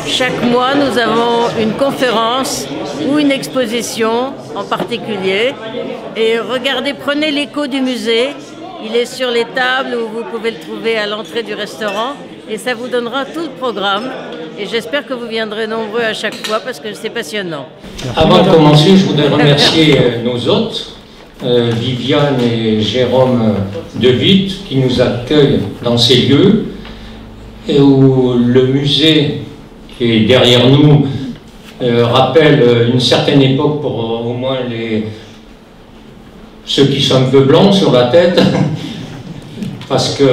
Chaque mois, nous avons une conférence ou une exposition en particulier. Et regardez, prenez l'écho du musée. Il est sur les tables où vous pouvez le trouver à l'entrée du restaurant. Et ça vous donnera tout le programme. Et j'espère que vous viendrez nombreux à chaque fois parce que c'est passionnant. Avant de commencer, je voudrais remercier nos hôtes, Viviane et Jérôme De Witt, qui nous accueillent dans ces lieux, et où le musée qui est derrière nous rappelle une certaine époque pour au moins ceux qui sont un peu blancs sur la tête, parce que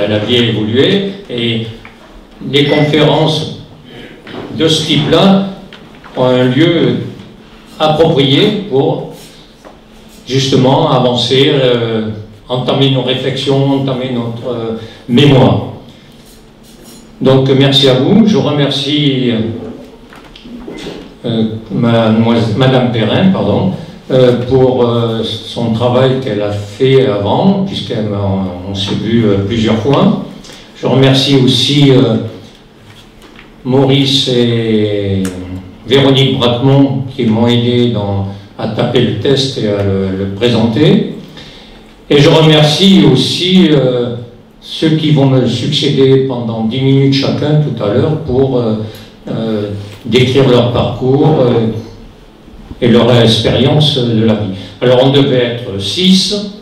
la vie a évolué, et les conférences de ce type-là ont un lieu approprié pour justement avancer, entamer nos réflexions, entamer notre mémoire. Donc merci à vous. Je remercie Madame Perrin, pardon, pour son travail qu'elle a fait avant, puisqu'on s'est vu plusieurs fois. Je remercie aussi Maurice et Véronique Braquemont qui m'ont aidé à taper le test et à le présenter. Et je remercie aussi ceux qui vont me succéder pendant 10 minutes chacun tout à l'heure pour décrire leur parcours et leur expérience de la vie. Alors on devait être 6,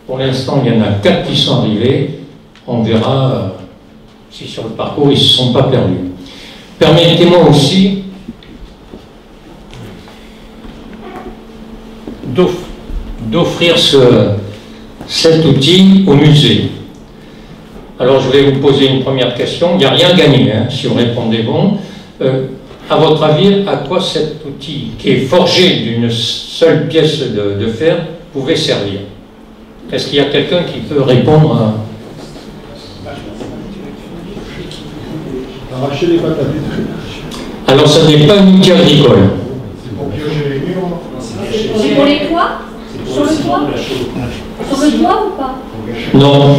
pour l'instant il y en a 4 qui sont arrivés, on verra si sur le parcours ils ne se sont pas perdus. Permettez-moi aussi d'offrir cet outil au musée. Alors je vais vous poser une première question, il n'y a rien gagné hein, si vous répondez bon. À votre avis, à quoi cet outil, qui est forgé d'une seule pièce de fer, pouvait servir? Est-ce qu'il y a quelqu'un qui peut répondre à... Arracher les patates. Alors ce n'est pas un outil agricole. C'est pour piocher les murs. C'est pour les toits? Sur le toit? Sur le toit ou pas? Non.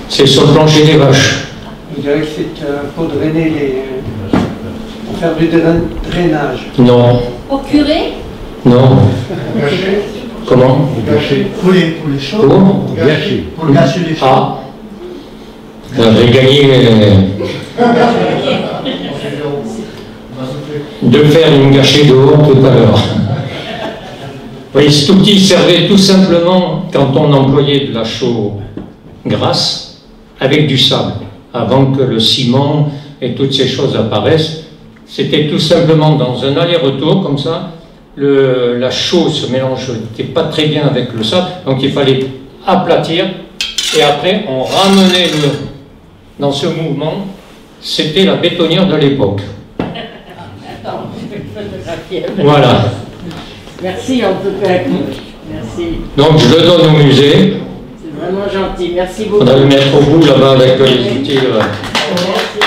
C'est sur le plancher des vaches. On dirait que c'est pour drainer les... pour faire du drainage. Non. Pour curer? Non. Gâcher. Comment? Gâcher. Pour les chauds. Comment? Gâcher. Pour gâcher les chauds. Ah. J'ai gagné de faire une gâchée dehors tout à l'heure. Oui, cet outil servait tout simplement quand on employait de la chaux grasse avec du sable. Avant que le ciment et toutes ces choses apparaissent, c'était tout simplement dans un aller-retour comme ça, la chaux se mélangeait pas très bien avec le sable, donc il fallait aplatir et après on ramenait dans ce mouvement, c'était la bétonnière de l'époque. Voilà. Merci en tout cas. Merci. Donc je le donne au musée. C'est vraiment gentil. Merci beaucoup. On va le mettre au bout là-bas avec les outils. Merci.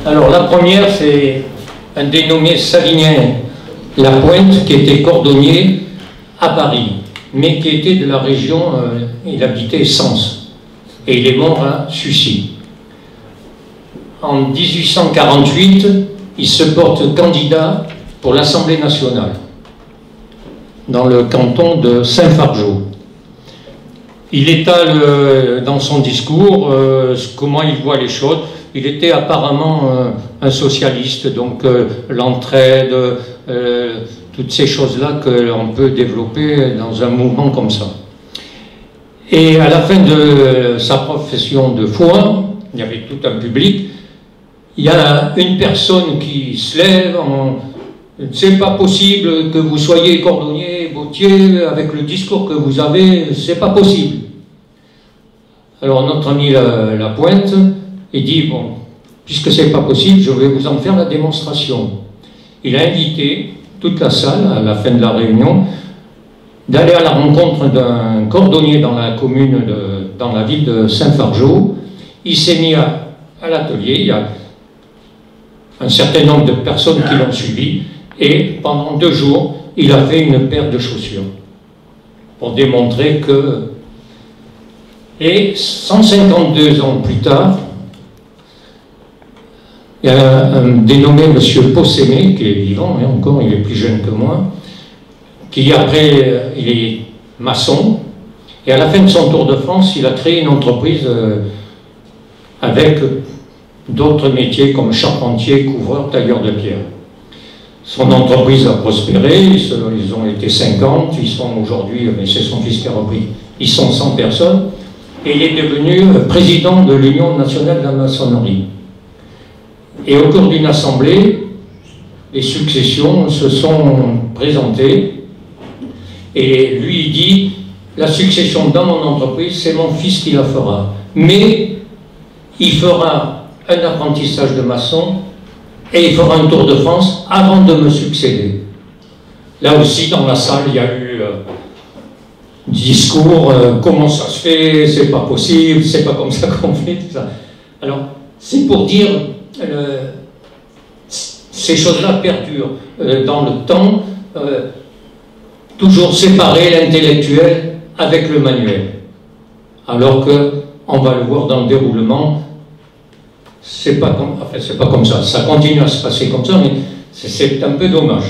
Alors la première, c'est un dénommé Savinien Lapointe qui était cordonnier à Paris, mais qui était de la région, il habitait Sens, et il est mort à Sucy. En 1848, il se porte candidat pour l'Assemblée nationale, dans le canton de Saint-Fargeau. Il étale dans son discours comment il voit les choses. Il était apparemment un socialiste, donc l'entraide, toutes ces choses-là que l'on peut développer dans un mouvement comme ça. Et à la fin de sa profession de foi, il y avait tout un public, il y a une personne qui se lève en... C'est pas possible que vous soyez cordonnier, bottier, avec le discours que vous avez, c'est pas possible. Alors notre ami Lapointe, il dit, bon, puisque c'est pas possible, je vais vous en faire la démonstration. Il a invité toute la salle, à la fin de la réunion, d'aller à la rencontre d'un cordonnier dans la commune, dans la ville de Saint-Fargeau. Il s'est mis à l'atelier, il y a un certain nombre de personnes qui l'ont suivi, et pendant 2 jours, il a fait une paire de chaussures. pour démontrer que... Et 152 ans plus tard, il y a un dénommé M. Possémé, qui est vivant, hein, encore, il est plus jeune que moi, qui après, il est maçon, et à la fin de son tour de France, il a créé une entreprise avec d'autres métiers comme charpentier, couvreur, tailleur de pierre. Son entreprise a prospéré, ils ont été 50, ils sont aujourd'hui, mais c'est son fils qui a repris, ils sont 100 personnes, et il est devenu président de l'Union nationale de la maçonnerie. Et au cours d'une assemblée, les successions se sont présentées, et lui il dit, la succession dans mon entreprise, c'est mon fils qui la fera, mais il fera un apprentissage de maçon, et il fera un tour de France avant de me succéder. Là aussi, dans la salle, il y a eu discours, comment ça se fait, c'est pas possible, c'est pas comme ça qu'on fait, tout ça. Alors, c'est pour dire, ces choses-là perdurent dans le temps, toujours séparer l'intellectuel avec le manuel. Alors que, on va le voir dans le déroulement, c'est pas comme ça. Ça continue à se passer comme ça, mais c'est un peu dommage.